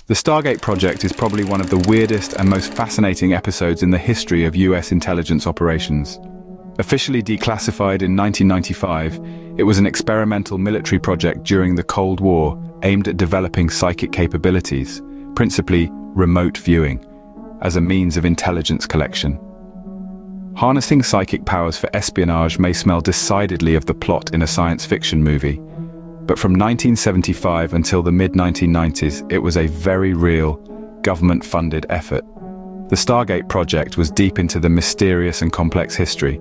The Stargate Project is probably one of the weirdest and most fascinating episodes in the history of US intelligence operations. Officially declassified in 1995, it was an experimental military project during the Cold War aimed at developing psychic capabilities, principally remote viewing, as a means of intelligence collection. Harnessing psychic powers for espionage may smell decidedly of the plot in a science fiction movie, but from 1975 until the mid-1990s, it was a very real, government-funded effort. The Stargate Project was deep into the mysterious and complex history,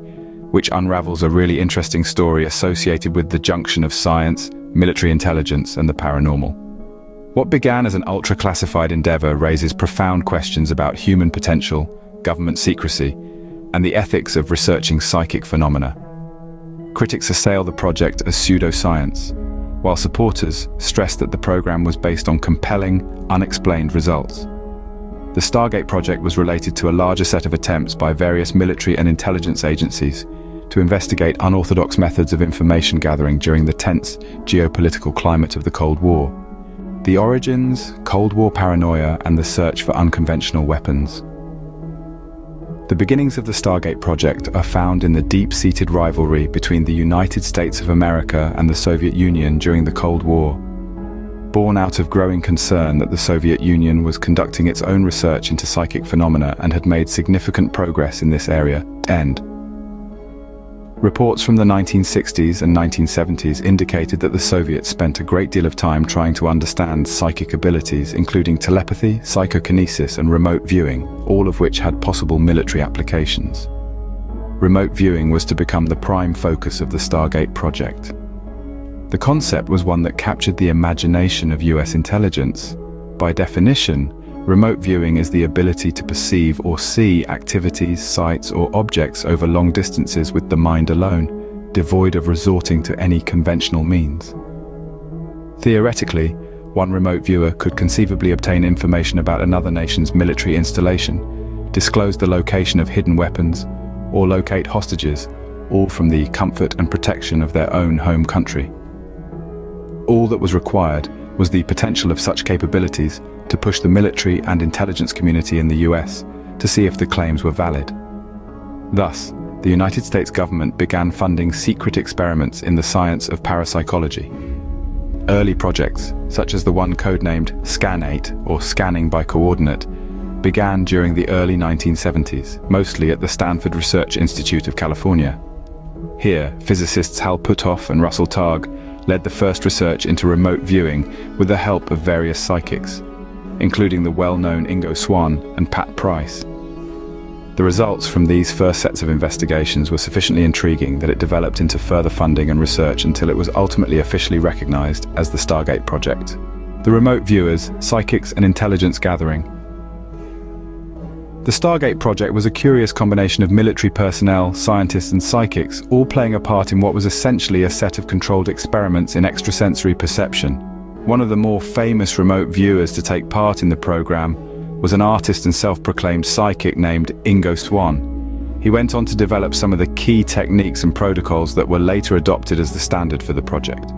which unravels a really interesting story associated with the junction of science, military intelligence, and the paranormal. What began as an ultra-classified endeavor raises profound questions about human potential, government secrecy, and the ethics of researching psychic phenomena. Critics assail the project as pseudoscience, while supporters stress that the program was based on compelling, unexplained results. The Stargate Project was related to a larger set of attempts by various military and intelligence agencies to investigate unorthodox methods of information gathering during the tense geopolitical climate of the Cold War. The origins, Cold War paranoia, and the search for unconventional weapons. The beginnings of the Stargate Project are found in the deep-seated rivalry between the United States of America and the Soviet Union during the Cold War. Born out of growing concern that the Soviet Union was conducting its own research into psychic phenomena and had made significant progress in this area. Reports from the 1960s and 1970s indicated that the Soviets spent a great deal of time trying to understand psychic abilities, including telepathy, psychokinesis, and remote viewing, all of which had possible military applications. Remote viewing was to become the prime focus of the Stargate Project. The concept was one that captured the imagination of US intelligence. By definition, remote viewing is the ability to perceive or see activities, sights, or objects over long distances with the mind alone, devoid of resorting to any conventional means. Theoretically, one remote viewer could conceivably obtain information about another nation's military installation, disclose the location of hidden weapons, or locate hostages, all from the comfort and protection of their own home country. All that was required was the potential of such capabilities to push the military and intelligence community in the US to see if the claims were valid. Thus, the United States government began funding secret experiments in the science of parapsychology. Early projects, such as the one codenamed Scan8, or Scanning by Coordinate, began during the early 1970s, mostly at the Stanford Research Institute of California. Here, physicists Hal Puthoff and Russell Targ led the first research into remote viewing with the help of various psychics, including the well-known Ingo Swann and Pat Price. The results from these first sets of investigations were sufficiently intriguing that it developed into further funding and research until it was ultimately officially recognized as the Stargate Project. The remote viewers, psychics, and intelligence gathering. The Stargate Project was a curious combination of military personnel, scientists, and psychics, all playing a part in what was essentially a set of controlled experiments in extrasensory perception. One of the more famous remote viewers to take part in the program was an artist and self-proclaimed psychic named Ingo Swann. He went on to develop some of the key techniques and protocols that were later adopted as the standard for the project.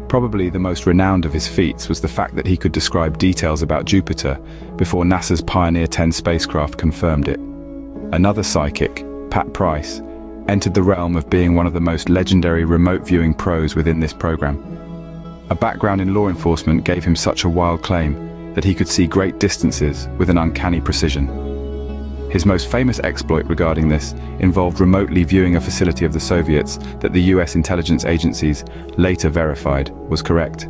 Probably the most renowned of his feats was the fact that he could describe details about Jupiter before NASA's Pioneer 10 spacecraft confirmed it. Another psychic, Pat Price, entered the realm of being one of the most legendary remote viewing pros within this program. A background in law enforcement gave him such a wild claim that he could see great distances with an uncanny precision. His most famous exploit regarding this involved remotely viewing a facility of the Soviets that the US intelligence agencies later verified was correct.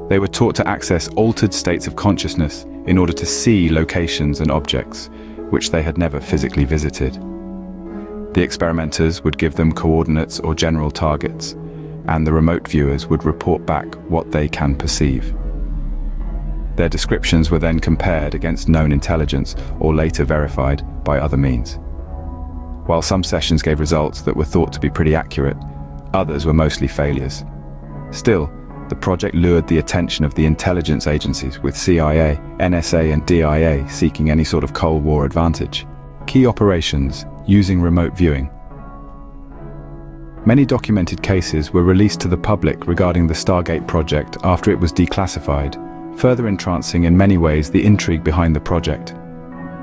They were taught to access altered states of consciousness in order to see locations and objects, which they had never physically visited. The experimenters would give them coordinates or general targets, and the remote viewers would report back what they can perceive. Their descriptions were then compared against known intelligence or later verified by other means. While some sessions gave results that were thought to be pretty accurate, others were mostly failures. Still, the project lured the attention of the intelligence agencies, with CIA, NSA, and DIA seeking any sort of Cold War advantage. Key operations using remote viewing. Many documented cases were released to the public regarding the Stargate Project after it was declassified, further entrancing in many ways the intrigue behind the project.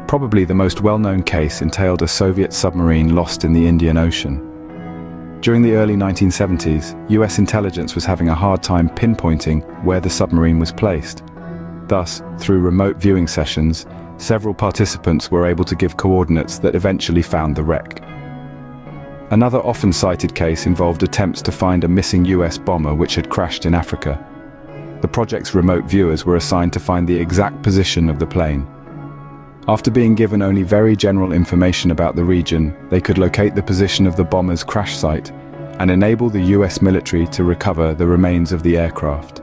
Probably the most well-known case entailed a Soviet submarine lost in the Indian Ocean. During the early 1970s, US intelligence was having a hard time pinpointing where the submarine was placed. Thus, through remote viewing sessions, several participants were able to give coordinates that eventually found the wreck. Another often cited case involved attempts to find a missing US bomber which had crashed in Africa. The project's remote viewers were assigned to find the exact position of the plane. After being given only very general information about the region, they could locate the position of the bomber's crash site and enable the US military to recover the remains of the aircraft.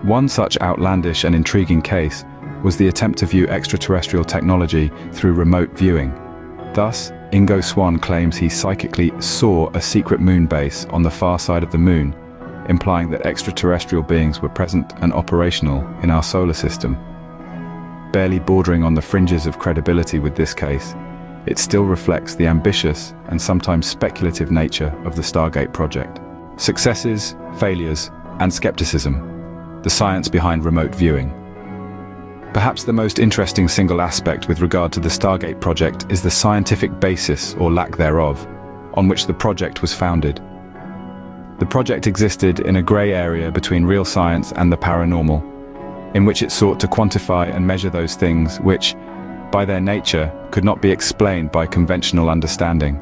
One such outlandish and intriguing case was the attempt to view extraterrestrial technology through remote viewing. Thus, Ingo Swann claims he psychically saw a secret moon base on the far side of the moon, implying that extraterrestrial beings were present and operational in our solar system. Barely bordering on the fringes of credibility with this case, it still reflects the ambitious and sometimes speculative nature of the Stargate Project. Successes, failures, and skepticism. The science behind remote viewing. Perhaps the most interesting single aspect with regard to the Stargate Project is the scientific basis, or lack thereof, on which the project was founded. The project existed in a grey area between real science and the paranormal, in which it sought to quantify and measure those things which, by their nature, could not be explained by conventional understanding.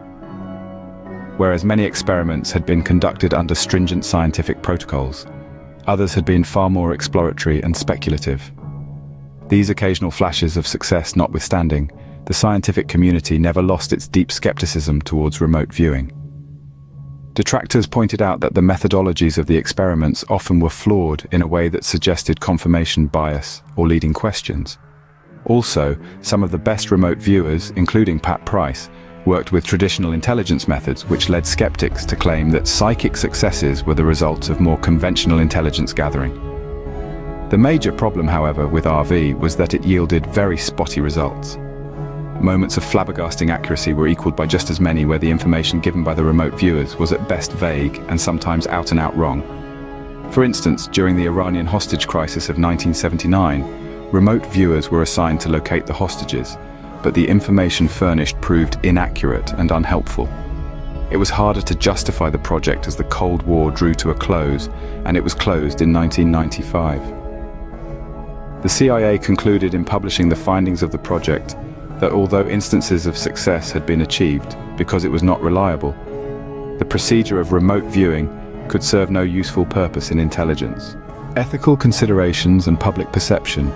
Whereas many experiments had been conducted under stringent scientific protocols, others had been far more exploratory and speculative. These occasional flashes of success notwithstanding, the scientific community never lost its deep skepticism towards remote viewing. Detractors pointed out that the methodologies of the experiments often were flawed in a way that suggested confirmation bias or leading questions. Also, some of the best remote viewers, including Pat Price, worked with traditional intelligence methods which led skeptics to claim that psychic successes were the result of more conventional intelligence gathering. The major problem, however, with RV was that it yielded very spotty results. Moments of flabbergasting accuracy were equaled by just as many where the information given by the remote viewers was at best vague and sometimes out and out wrong. For instance, during the Iranian hostage crisis of 1979, remote viewers were assigned to locate the hostages, but the information furnished proved inaccurate and unhelpful. It was harder to justify the project as the Cold War drew to a close, and it was closed in 1995. The CIA concluded in publishing the findings of the project that although instances of success had been achieved because it was not reliable, the procedure of remote viewing could serve no useful purpose in intelligence. Ethical considerations and public perception,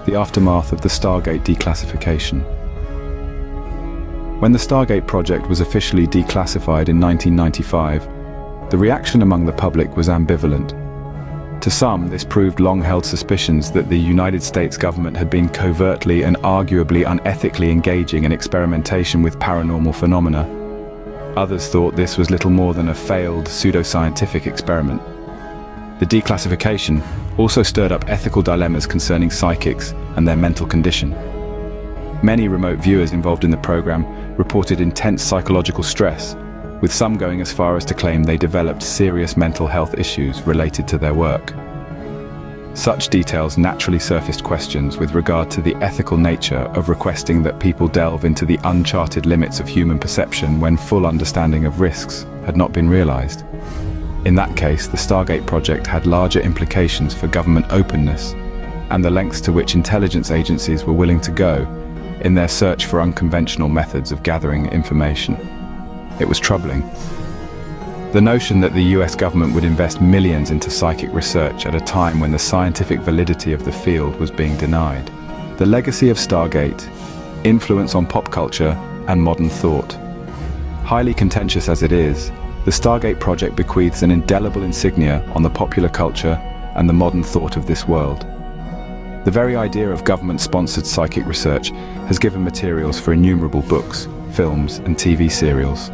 the aftermath of the Stargate declassification. When the Stargate Project was officially declassified in 1995, the reaction among the public was ambivalent. To some, this proved long-held suspicions that the United States government had been covertly and arguably unethically engaging in experimentation with paranormal phenomena. Others thought this was little more than a failed pseudoscientific experiment. The declassification also stirred up ethical dilemmas concerning psychics and their mental condition. Many remote viewers involved in the program reported intense psychological stress, with some going as far as to claim they developed serious mental health issues related to their work. Such details naturally surfaced questions with regard to the ethical nature of requesting that people delve into the uncharted limits of human perception when full understanding of risks had not been realized. In that case, the Stargate Project had larger implications for government openness and the lengths to which intelligence agencies were willing to go in their search for unconventional methods of gathering information. It was troubling. The notion that the US government would invest millions into psychic research at a time when the scientific validity of the field was being denied. The legacy of Stargate, influence on pop culture and modern thought. Highly contentious as it is, the Stargate Project bequeaths an indelible insignia on the popular culture and the modern thought of this world. The very idea of government-sponsored psychic research has given materials for innumerable books, films, and TV serials.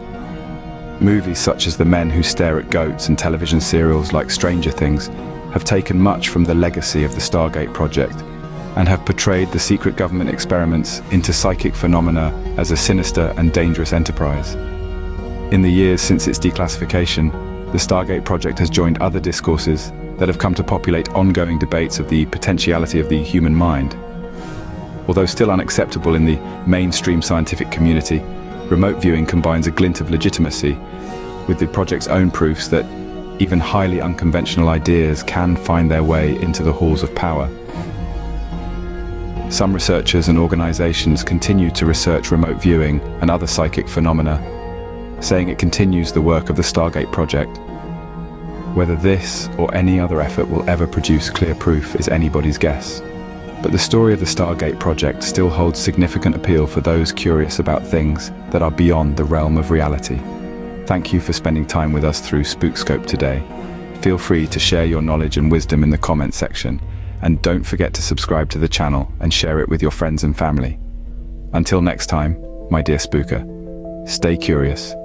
Movies such as The Men Who Stare at Goats and television serials like Stranger Things have taken much from the legacy of the Stargate Project and have portrayed the secret government experiments into psychic phenomena as a sinister and dangerous enterprise. In the years since its declassification, the Stargate Project has joined other discourses that have come to populate ongoing debates of the potentiality of the human mind. Although still unacceptable in the mainstream scientific community, remote viewing combines a glint of legitimacy with the project's own proofs that even highly unconventional ideas can find their way into the halls of power. Some researchers and organizations continue to research remote viewing and other psychic phenomena, saying it continues the work of the Stargate Project. Whether this or any other effort will ever produce clear proof is anybody's guess. But the story of the Stargate Project still holds significant appeal for those curious about things that are beyond the realm of reality. Thank you for spending time with us through Spookscope today. Feel free to share your knowledge and wisdom in the comment section, and don't forget to subscribe to the channel and share it with your friends and family. Until next time, my dear spooker, stay curious